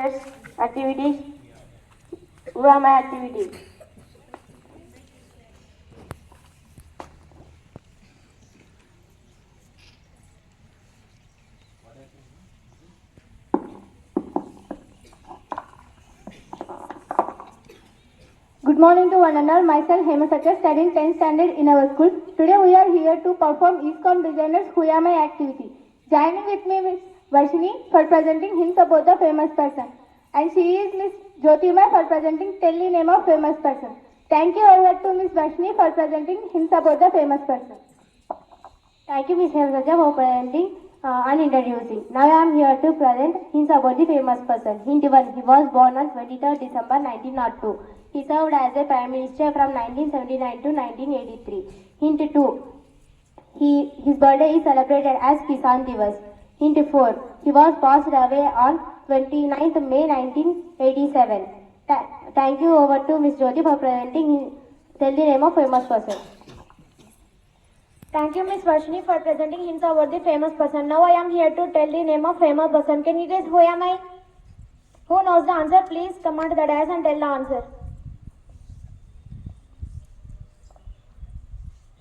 Teachers activities. Urama activity. Good morning to one and all. Myself Hema Sakya, studying 10th standard in our school. Today we are here to perform ESCOM designers Who Am I activity. Joining with me Miss Varshini for presenting hints about the famous person. And she is Miss Jyotirmay for presenting tell the name of famous person. Thank you over to Miss Varshini for presenting hints about the famous person. Thank you, Miss Hemsaja, for presenting and introducing. Now I am here to present hints about the famous person. Hint 1. He was born on 23rd December 1902. He served as a Prime Minister from 1979 to 1983. Hint 2. His birthday is celebrated as Kisan Divas. Hint 4. He was passed away on 29th May 1987. Thank you over to Miss Jyoti for presenting tell the name of famous person. Thank you, Miss Varshini, for presenting hints about the famous person. Now I am here to tell the name of famous person. Can you guess who am I? Who knows the answer? Please come on to the dais and tell the answer.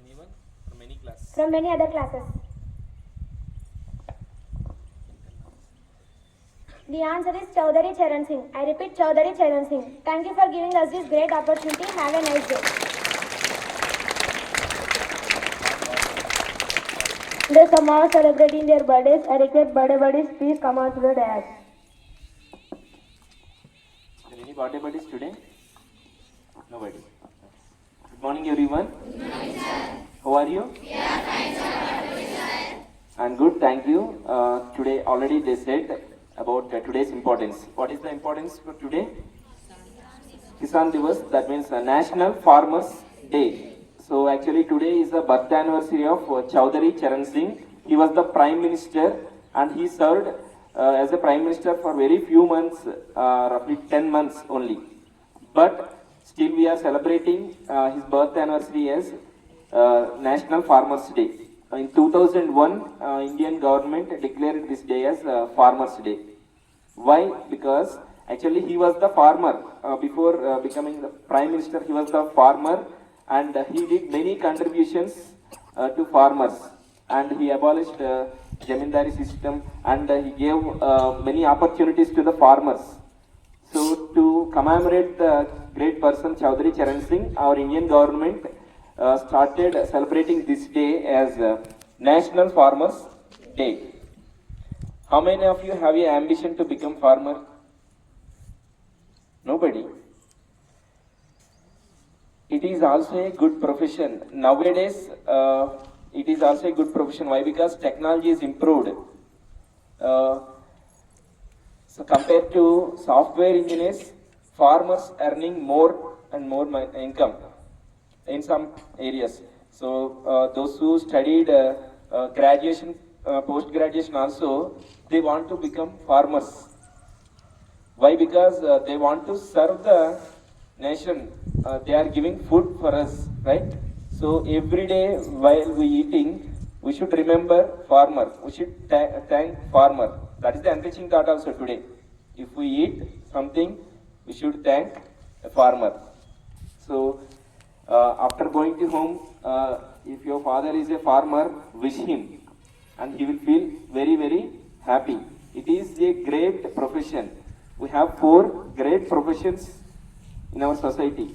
Anyone from any class? From many other classes. The answer is Chaudhary Charan Singh. I repeat, Chaudhary Charan Singh. Thank you for giving us this great opportunity. Have a nice day. Today some are celebrating their birthdays. I request birthday buddies, please come on to the dais. Is there any birthday buddies today? Nobody. Good morning, everyone. Good morning, sir. How are you? We are fine, sir. I'm good, thank you. Today already they said about today's importance. What is the importance for today? Kisan Divas, that means National Farmers Day. So actually today is the birth anniversary of Chaudhary Charan Singh. He was the Prime Minister and he served as a Prime Minister for very few months, roughly 10 months only. But still we are celebrating his birth anniversary as National Farmers Day. In 2001, Indian government declared this day as Farmers Day. Why? Because actually he was the farmer. Before becoming the Prime Minister, he was the farmer and he did many contributions to farmers. And he abolished Jamindari system and he gave many opportunities to the farmers. So to commemorate the great person Chaudhary Charan Singh, our Indian government started celebrating this day as National Farmers Day. How many of you have an ambition to become farmer? Nobody. It is also a good profession. Nowadays, it is also a good profession. Why? Because technology is improved. So compared to software engineers, farmers earning more and more income in some areas. So those who studied graduation, post-graduation also, they want to become farmers. Why? Because they want to serve the nation. They are giving food for us, right? So every day while we eating, we should remember farmer. We should thank farmer. That is the enriching thought also today. If we eat something, we should thank a farmer. So after going to home, if your father is a farmer, wish him and he will feel very, very happy. It is a great profession. We have 4 great professions in our society.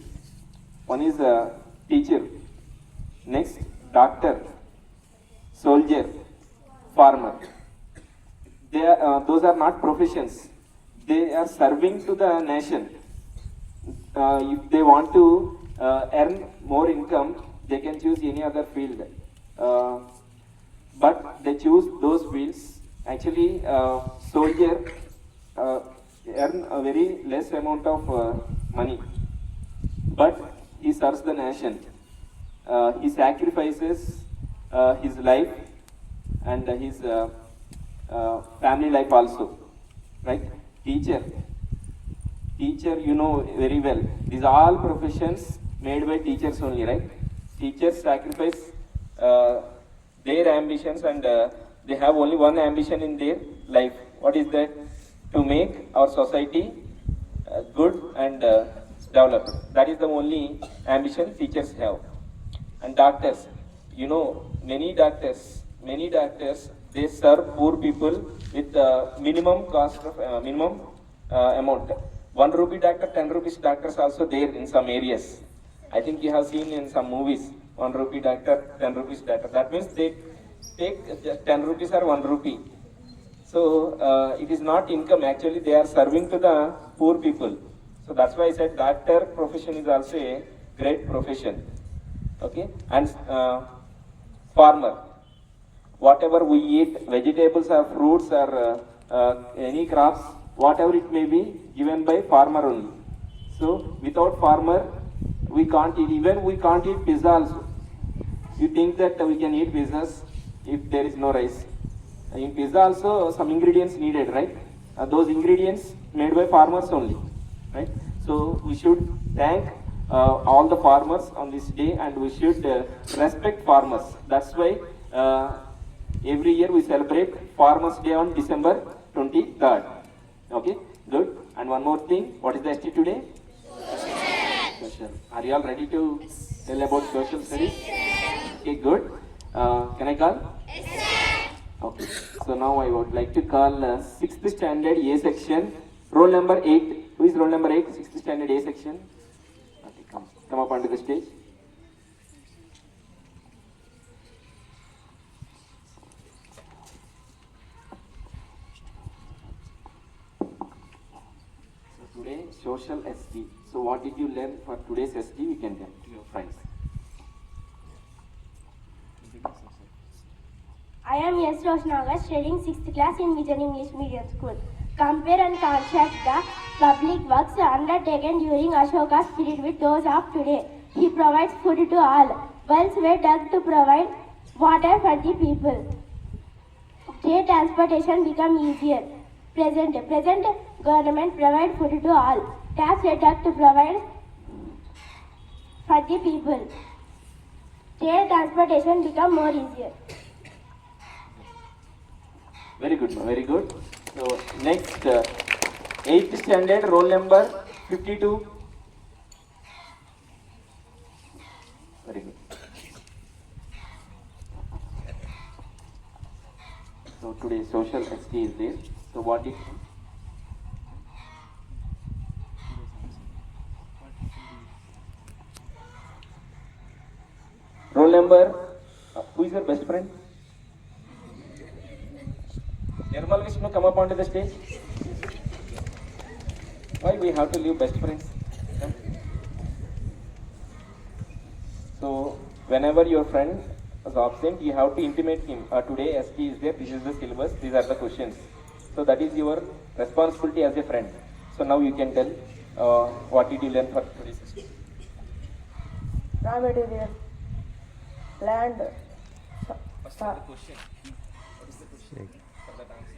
One is a teacher, next doctor, soldier, farmer. Those are not professions. They are serving to the nation. If they want to earn more income, they can choose any other field. But they choose those fields. Actually, soldier earn a very less amount of money, but he serves the nation. He sacrifices his life and his family life also, right? Teacher, you know very well. These are all professions made by teachers only, right? Teachers sacrifice their ambitions and they have only one ambition in their life. What is that? to make our society good and developed. That is the only ambition teachers have. And doctors, you know, many doctors, they serve poor people with minimum cost of minimum amount. 1 rupee doctor, 10 rupees doctors also there in some areas. I think you have seen in some movies, 1 rupee doctor, 10 rupees doctor. That means they take just 10 rupees or 1 rupee. So it is not income, actually they are serving to the poor people. So that's why I said doctor profession is also a great profession. Okay, and farmer, whatever we eat, vegetables or fruits or any crops, whatever it may be, given by farmer only. So without farmer, we can't eat, even we can't eat pizza also. You think that we can eat pizzas if there is no rice? In pizza also some ingredients needed, right? Those ingredients made by farmers only, right? So we should thank all the farmers on this day, and we should respect farmers. That's why every year we celebrate Farmers Day on December 23rd. Okay, good. And one more thing, what is the ST today? Social. Are you all ready to tell about social studies? Okay, good. Can I call? Okay, so now I would like to call 6th standard A section, roll number 8. Who is roll number 8? 6th standard A section. Okay, come up onto the stage. So today, social ST. So what did you learn for today's ST? We can tell to your friends. I am S. Roshnagar, studying 6th class in Vision English Medium School. Compare and contrast the public works undertaken during Ashoka's period with those of today. He provides food to all. Wells were dug to provide water for the people. Day transportation become easier. Present government provide food to all. Taps were dug to provide for the people. Day transportation become more easier. Very good, ma, very good. So next, 8th standard, roll number 52. Very good. So today social ST is there. So what is roll number? Who is your best friend? Nirmal Vishnu, come up onto the stage. Why we have to leave best friends? Come. So whenever your friend is absent, you have to intimate him. Today ST is there, this is the syllabus, these are the questions. So that is your responsibility as a friend. So now you can tell what did you learn for today's ST? Raw material, land, What's the question? What is the question? For that answer.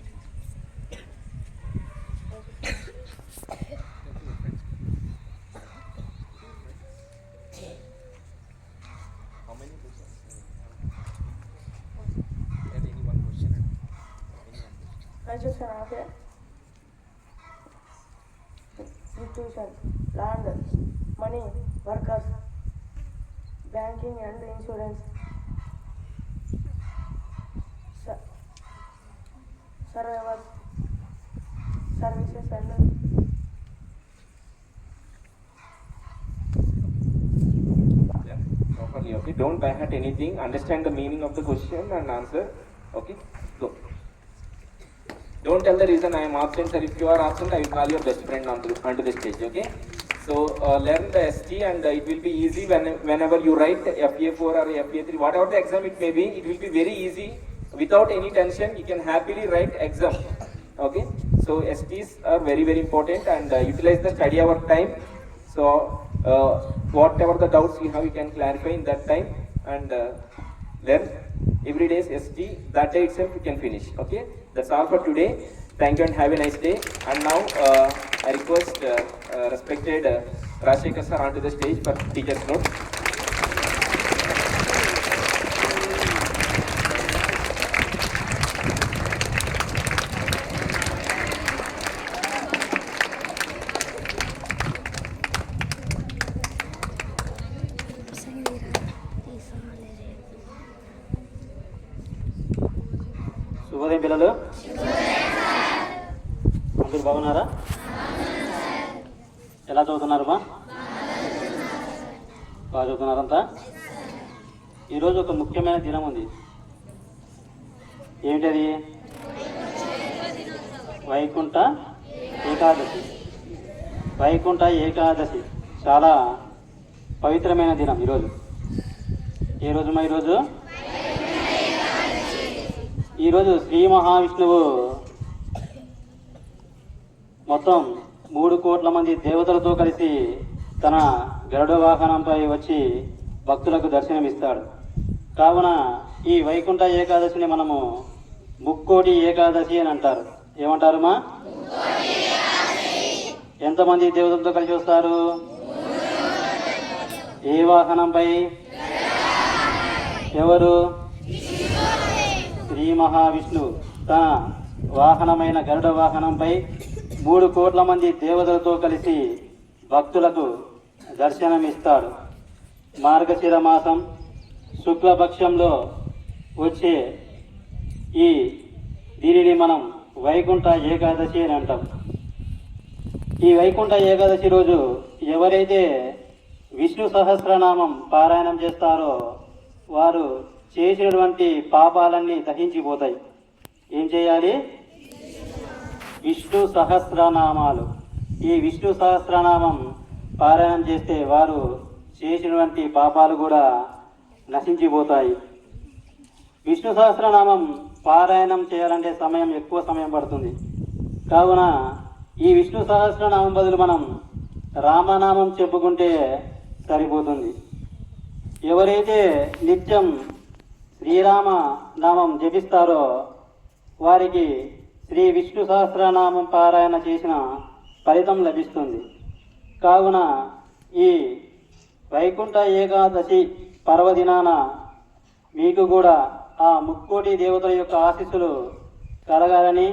How many questions? Any one question? construction of a institution, land, money, workers, banking and insurance, survivors, services and Yeah, properly. Okay, don't by heart anything. Understand the meaning of the question and answer. Okay, go. Don't tell the reason I am absent, sir. If you are absent, I will call your best friend onto the stage. Okay. So learn the ST, and it will be easy whenever you write FA4 or FA3, whatever the exam it may be. It will be very easy without any tension. You can happily write exam. Okay. So STs are very important, and utilize the study hour time. So whatever the doubts you have, you can clarify in that time, and learn every day's ST. That day itself you can finish. Okay. That's all for today. Thank you and have a nice day. And now I request respected Rajshekhar sir onto the stage for teacher's note. ఎలా చదువుతున్నారు బా? బాగా చదువుతున్నారంతా? ఈరోజు ఒక ముఖ్యమైన దినం ఉంది. ఏమిటది? వైకుంఠ ఏకాదశి. వైకుంఠ ఏకాదశి చాలా పవిత్రమైన దినం ఈరోజు. ఏ రోజు మా ఈరోజు శ్రీ మహావిష్ణువు మొత్తం 3 కోట్ల మంది దేవతలతో కలిసి తన గరుడ వాహనంపై వచ్చి భక్తులకు దర్శనమిస్తాడు. కావున ఈ వైకుంఠ ఏకాదశిని మనము ముక్కోటి ఏకాదశి అని అంటారు. ఏమంటారు మా? ఎంతమంది దేవతలతో కలిసి వస్తారు? ఏ వాహనంపై? ఎవరు? శ్రీ మహావిష్ణువు తన వాహనమైన గరుడ వాహనంపై 3 కోట్ల మంది దేవతలతో కలిసి భక్తులకు దర్శనమిస్తాడు. మార్గశిర మాసం శుక్లపక్షంలో వచ్చే దీనిని మనం వైకుంఠ ఏకాదశి అని అంటాం. ఈ వైకుంఠ ఏకాదశి రోజు ఎవరైతే విష్ణు సహస్రనామం పారాయణం చేస్తారో వారు చేసినటువంటి పాపాలన్నీ దహించిపోతాయి. ఏం చేయాలి? విష్ణు సహస్రనామాలు. ఈ విష్ణు సహస్రనామం పారాయణం చేస్తే వారు చేసినటువంటి పాపాలు కూడా నశించిపోతాయి. విష్ణు సహస్రనామం పారాయణం చేయాలంటే ఎక్కువ సమయం పడుతుంది. కావున ఈ విష్ణు సహస్రనామం బదులు మనం రామనామం చెప్పుకుంటే సరిపోతుంది. ఎవరైతే నిత్యం శ్రీరామ నామం జపిస్తారో వారికి శ్రీ విష్ణు సహస్రనామం పారాయణ చేసిన ఫలితం లభిస్తుంది. కావున ఈ వైకుంఠ ఏకాదశి పర్వదినాన మీకు కూడా ఆ ముక్కోటి దేవతల యొక్క ఆశీస్సులు కలగాలని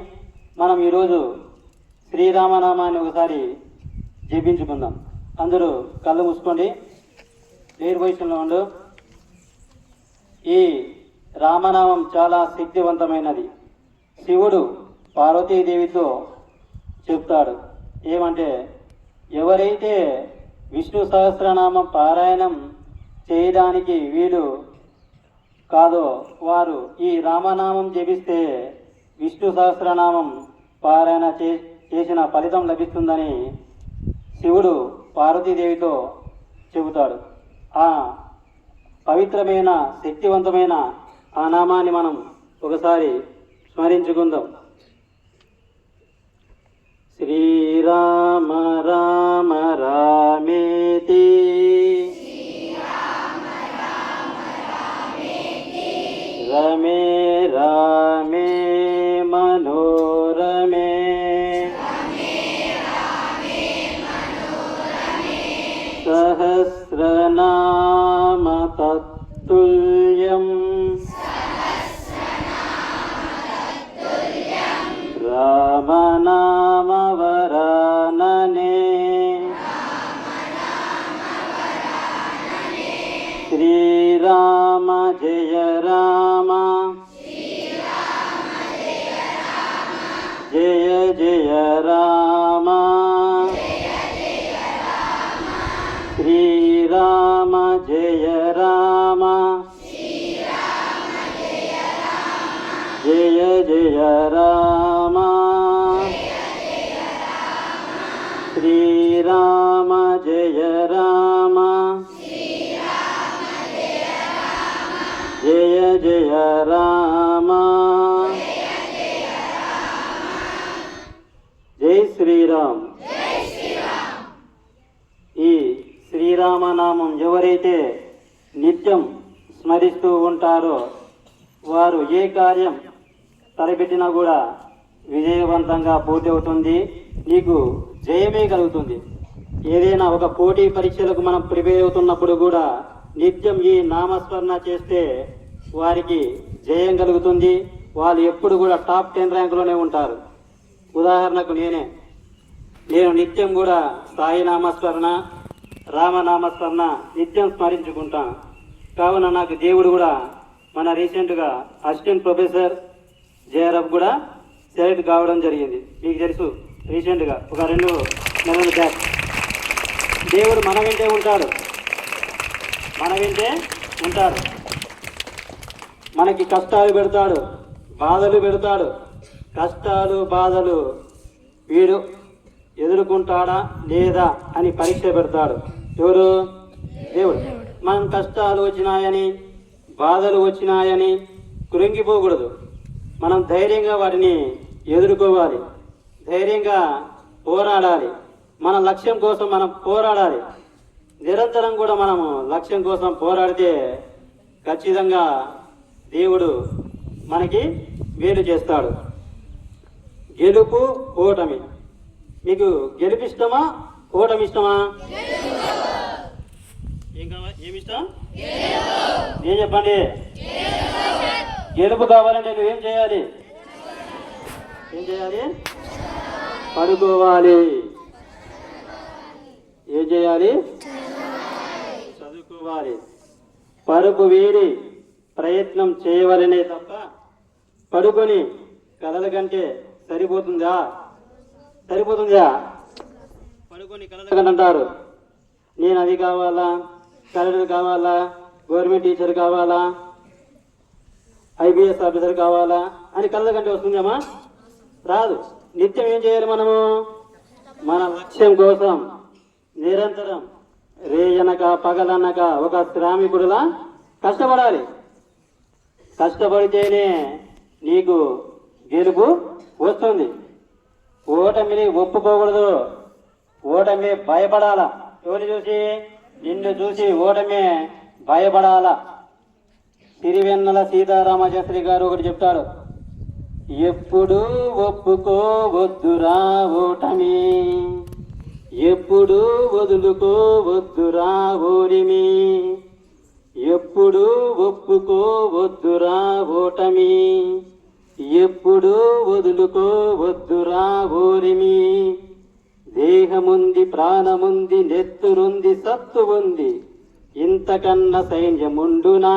మనం ఈరోజు శ్రీరామనామాన్ని ఒకసారి జపించుకుందాం. అందరూ కళ్ళు మూసుకోండి, ఎయిర్ పొజిషన్లో ఉండు. ఈ రామనామం చాలా శక్తివంతమైనది. శివుడు పార్వతీదేవితో చెప్తాడు ఏమంటే, ఎవరైతే విష్ణు సహస్రనామం పారాయణం చేయడానికి వీలు కాదో వారు ఈ రామనామం జపిస్తే విష్ణు సహస్రనామం పారాయణ చేసిన ఫలితం లభిస్తుందని శివుడు పార్వతీదేవితో చెబుతాడు. ఆ పవిత్రమైన శక్తివంతమైన ఆ నామాన్ని మనం ఒకసారి స్మరించుకుందాం. శ్రీరామ రామ రామేతి రమే రామే మనోరమే సహస్రనామ తత్తుల్యం రామనామ వరాననే శ్రీరామ జయ రామ జయ జయ రామ శ్రీరామ జయ రామ జయ జయ రామ శ్రీరామ జయ రామ జయ జయ రామ. జై శ్రీరామ్. ఈ శ్రీరామనామం ఎవరైతే నిత్యం స్మరిస్తూ ఉంటారో వారు ఏ కార్యం తలపెట్టినా కూడా విజయవంతంగా పూర్తి అవుతుంది. నీకు జయమే కలుగుతుంది. ఏదైనా ఒక పోటీ పరీక్షలకు మనం ప్రిపేర్ అవుతున్నప్పుడు కూడా నిత్యం ఈ నామస్మరణ చేస్తే వారికి జయం కలుగుతుంది. వాళ్ళు ఎప్పుడు కూడా టాప్ 10 ర్యాంకులోనే ఉంటారు. ఉదాహరణకు నేను నిత్యం కూడా సాయి నామస్మరణ రామనామస్మరణ నిత్యం స్మరించుకుంటాను. కావున నాకు దేవుడు కూడా మన రీసెంట్గా అసిస్టెంట్ ప్రొఫెసర్ జేఆర్ఎఫ్ కూడా సెలెక్ట్ కావడం జరిగింది. మీకు తెలుసు రీసెంట్గా ఒక 2 నెలల బ్యాక్. దేవుడు మన వెంటే ఉంటాడు, మన వెంటే ఉంటాడు. మనకి కష్టాలు పెడతాడు, బాధలు పెడతాడు. కష్టాలు బాధలు వీడు ఎదుర్కొంటాడా లేదా అని పరీక్ష పెడతాడు. ఎవరు? దేవుడు. మనం కష్టాలు వచ్చినాయని, బాధలు వచ్చినాయని కృంగిపోకూడదు. మనం ధైర్యంగా వాటిని ఎదుర్కోవాలి, ధైర్యంగా పోరాడాలి. మన లక్ష్యం కోసం మనం పోరాడాలి. నిరంతరం కూడా మనము లక్ష్యం కోసం పోరాడితే ఖచ్చితంగా దేవుడు మనకి మేలు చేస్తాడు. గెలుపు ఓటమి. మీకు గెలుపిష్టమా ఓటమి ఇష్టమా? ఏమిష్టం? ఏం చెప్పండి? గెలుపు కావాలంటే నువ్వేం చేయాలి? ఏం చేయాలి? పడుకోవాలి. ఏం చేయాలి? చదువుకోవాలి. పరుపు వీడి ప్రయత్నం చేయవలనే తప్ప పడుకొని కలల కంటే సరిపోతుందా? సరిపోతుందా? పడుకొని కలల కంటే అంటారు, నేను అది కావాలా, కలెక్టర్ కావాలా, గవర్నమెంట్ టీచర్ కావాలా, ఐపీఎస్ ఆఫీసర్ కావాలా అని కళ్ళ కంటే వస్తుందమ్మా? రాదు. నిత్యం ఏం చేయాలి మనము? మన లక్ష్యం కోసం నిరంతరం రేయనక పగలనక ఒక శ్రామికుడిలా కష్టపడాలి. కష్టపడితేనే నీకు గెలుపు వస్తుంది. ఓటమిని ఒప్పుకోకూడదు. ఓటమి భయపడాలా. ఎవరిని చూసి? నిన్ను చూసి ఓటమి భయపడాలా. సిరివెన్నెల సీతారామశాస్త్రి గారు ఒకటి చెప్తాడు, ఎప్పుడు ఒప్పుకోవద్దురా ఓటమి, ఎప్పుడు వదులుకోవద్దురా ఓరిమి, ఎప్పుడు ఒప్పుకోవద్దురా ఓటమి, ఎప్పుడు వదులుకోవద్దురా ఓరిమి. దేహముంది, ప్రాణముంది, నెత్తురుంది, సత్తు ఉంది, ఇంతకన్నా సైన్యముండునా.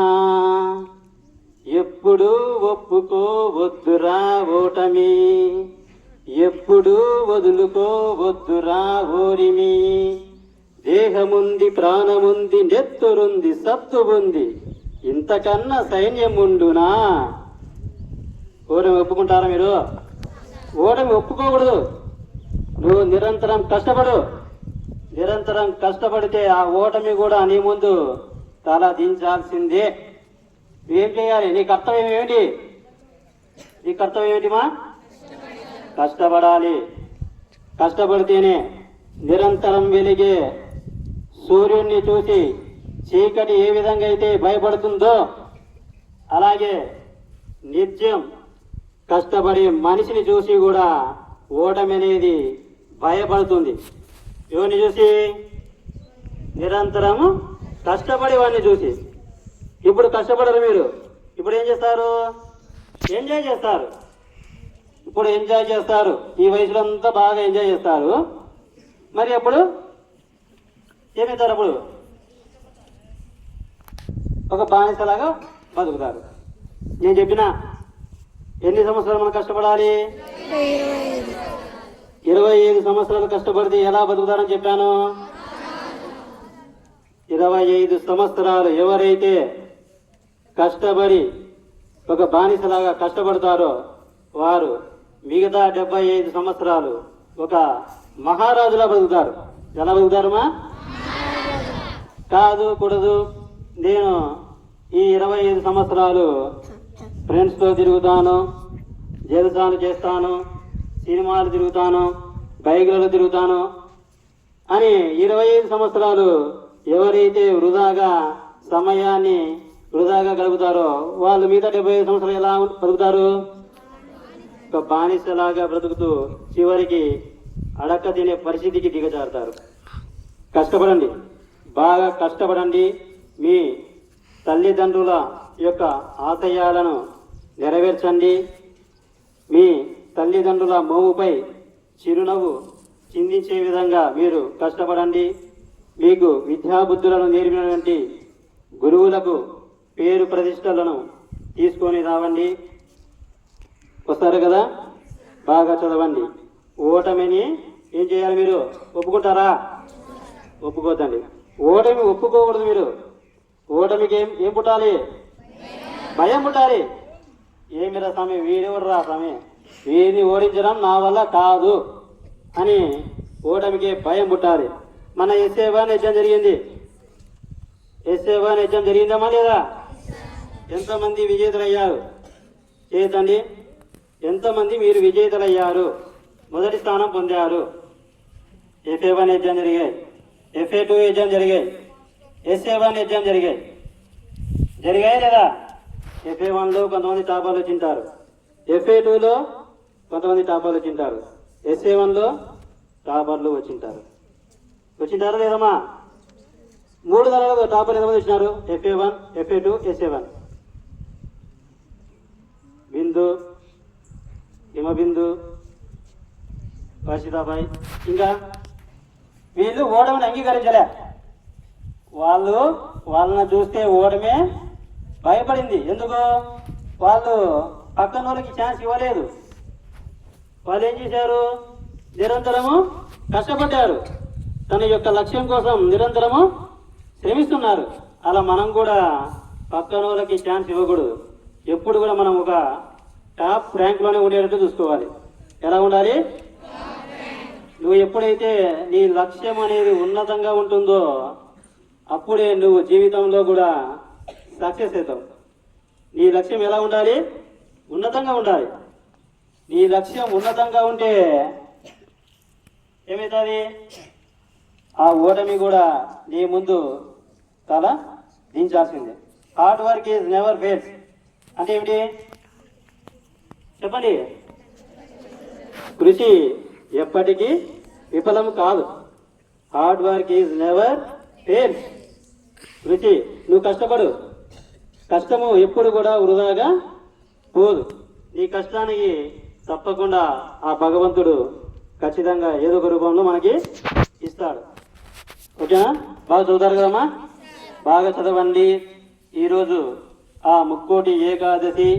ఎప్పుడు ఒప్పుకోవద్దురా ఓటమి, ఎప్పుడు వదులుకోవద్దురా ఓరిమి. దేహముంది, ప్రాణముంది, నెత్తురుంది, సత్తు ఉంది, ఇంతకన్నా సైన్యముండునా. ఓటమి ఒప్పుకుంటారా మీరు? ఓటమి ఒప్పుకోకూడదు. నువ్వు నిరంతరం కష్టపడు. నిరంతరం కష్టపడితే ఆ ఓటమి కూడా నీ ముందు తల దించాల్సిందే. నువ్వేం చేయాలి? నీ కర్తవ్యం ఏమిటి? నీ కర్తవ్యం ఏమిటిమా? కష్టపడాలి. కష్టపడితేనే నిరంతరం వెలిగే సూర్యుడిని చూసి చీకటి ఏ విధంగా అయితే భయపడుతుందో అలాగే నిత్యం కష్టపడే మనిషిని చూసి కూడా ఓటమి అనేది భయపడుతుంది. ఎవరిని చూసి? నిరంతరము కష్టపడే వాడిని చూసి. ఇప్పుడు కష్టపడరు మీరు. ఇప్పుడు ఏం చేస్తారు? ఎంజాయ్ చేస్తారు. ఇప్పుడు ఎంజాయ్ చేస్తారు. ఈ వయసులో అంతా బాగా ఎంజాయ్ చేస్తారు. మరి అప్పుడు ఏమవుతారు? అప్పుడు ఒక బానిసలాగా బతుకుతారు. నేను చెప్పిన ఎన్ని సంవత్సరాలు మనం కష్టపడాలి? 25 సంవత్సరాలు కష్టపడితే ఎలా బతుకుతారని చెప్పాను. 25 సంవత్సరాలు ఎవరైతే కష్టపడి ఒక బానిసలాగా కష్టపడతారో వారు మిగతా 75 సంవత్సరాలు ఒక మహారాజులా బతుకుతారు. ఎలా బతుకుతారమ్మా? కాదు, కూడదు. నేను ఈ 25 సంవత్సరాలు ఫ్రెండ్స్తో తిరుగుతాను, జలసాలు చేస్తాను, సినిమాలు తిరుగుతాను, బైకులలో తిరుగుతాను అని 25 సంవత్సరాలు ఎవరైతే సమయాన్ని వృధాగా గడుపుతారో వాళ్ళు మిగతా 75 సంవత్సరాలు ఎలా బతుకుతారు? ఒక బానిసలాగా బ్రతుకుతూ చివరికి అడక్క తినే పరిస్థితికి దిగజారుతారు. కష్టపడండి, బాగా కష్టపడండి. మీ తల్లిదండ్రుల యొక్క ఆశయాలను నెరవేర్చండి. మీ తల్లిదండ్రుల మోముపై చిరునవ్వు చిందించే విధంగా మీరు కష్టపడండి. మీకు విద్యాబుద్ధులను నేర్పినటువంటి గురువులకు పేరు ప్రతిష్టలను తీసుకొని రావండి. వస్తారు కదా? బాగా చదవండి. ఓటమిని ఏం చేయాలి మీరు? ఒప్పుకుంటారా? ఒప్పుకోద్దండి. ఓటమి ఒప్పుకోకూడదు మీరు. ఓటమికి ఏం పుట్టాలి? భయం పుట్టాలి. ఏమిరా స్వామి వీడెవడరా స్వామి, వీడిని ఓడించడం నా వల్ల కాదు అని ఓటమికి భయం పుట్టాలి. మన ఎస్ఏ1 ఎగ్జామ్ జరిగింది. ఎస్ఏ1 ఎగ్జామ్ జరిగిందమ్మా లేదా? ఎంతమంది విజేతలయ్యారు చేతండి. ఎంతమంది మీరు విజేతలయ్యారు, మొదటి స్థానం పొందారు? FA1 ఎగ్జామ్ జరిగాయి, FA2 ఎగ్జామ్ జరిగాయి, SA1 ఎగ్జామ్ జరిగాయి లేదా? FA1లో కొంతమంది టాపర్లు వచ్చింటారు, FA2లో కొంతమంది టాపర్లు వచ్చింటారు, SA1లో టాపర్లు వచ్చింటారా లేదమ్మా? 3 తరాలలో టాపర్ ఎంతమంది వచ్చినారు? FA1, FA2, SA1. బిందు, హిమబిందు, వర్షితాబాయి. ఇంకా వీళ్ళు ఓటమిని అంగీకరించలే. వాళ్ళని చూస్తే ఓటమే భయపడింది. ఎందుకు? వాళ్ళు పక్కన వాళ్ళకి ఛాన్స్ ఇవ్వలేదు. వాళ్ళు ఏం చేశారు? నిరంతరము కష్టపడ్డారు. తన యొక్క లక్ష్యం కోసం నిరంతరము శ్రమిస్తున్నారు. అలా మనం కూడా పక్కన వాళ్ళకి ఛాన్స్ ఇవ్వకూడదు. ఎప్పుడు కూడా మనం ఒక టాప్ ర్యాంక్లోనే ఉండేటట్టు చూసుకోవాలి. ఎలా ఉండాలి? నువ్వు ఎప్పుడైతే నీ లక్ష్యం అనేది ఉన్నతంగా ఉంటుందో అప్పుడే నువ్వు జీవితంలో కూడా సక్సెస్ అవుతావు. నీ లక్ష్యం ఎలా ఉండాలి? ఉన్నతంగా ఉండాలి. నీ లక్ష్యం ఉన్నతంగా ఉంటే ఏమవుతుంది? ఆ ఓటమి కూడా నీ ముందు తల దించాల్సిందే. Hard work is never fails అంటే ఏమిటి చెప్పండి? కృషి ఎప్పటికీ విఫలం కాదు. Hard work is never fails. కృషి, నువ్వు కష్టపడు. కష్టము ఎప్పుడు కూడా వృధాగా పోదు. నీ కష్టానికి తప్పకుండా ఆ భగవంతుడు ఖచ్చితంగా ఏదో ఒక రూపంలో మనకి ఇస్తాడు. ఓకేనా? బాగా చదువుతారు కదమ్మా? బాగా చదవండి. ఈరోజు ఆ ముక్కోటి ఏకాదశి,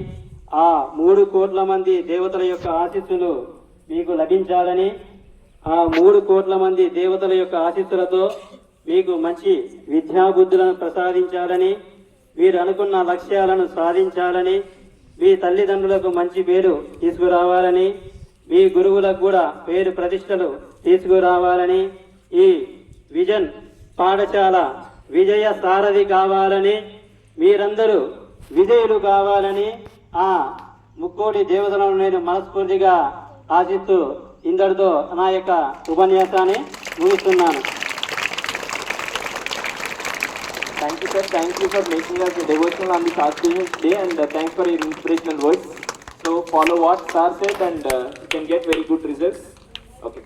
ఆ 3 కోట్ల మంది దేవతల యొక్క ఆశీస్సులు మీకు లభించాలని, ఆ 3 కోట్ల మంది దేవతల యొక్క ఆశీస్సులతో మీకు మంచి విద్యాబుద్ధులను ప్రసాదించాలని, మీరు అనుకున్న లక్ష్యాలను సాధించాలని, మీ తల్లిదండ్రులకు మంచి పేరు తీసుకురావాలని, మీ గురువులకు కూడా పేరు ప్రతిష్టలు తీసుకురావాలని, ఈ విజన్ పాఠశాల విజయ సారథి కావాలని, మీరందరూ విజయులు కావాలని ఆ ముక్కోటి దేవతలను నేను మనస్ఫూర్తిగా ఆశిస్తూ ఇందరితో నా యొక్క ఉపన్యాసాన్ని ముగిస్తున్నాను. Thank you, sir. Thank you for making us a devotional on this auspicious day, and thanks for your inspirational words. So follow what sir said, and you can get very good results. Okay.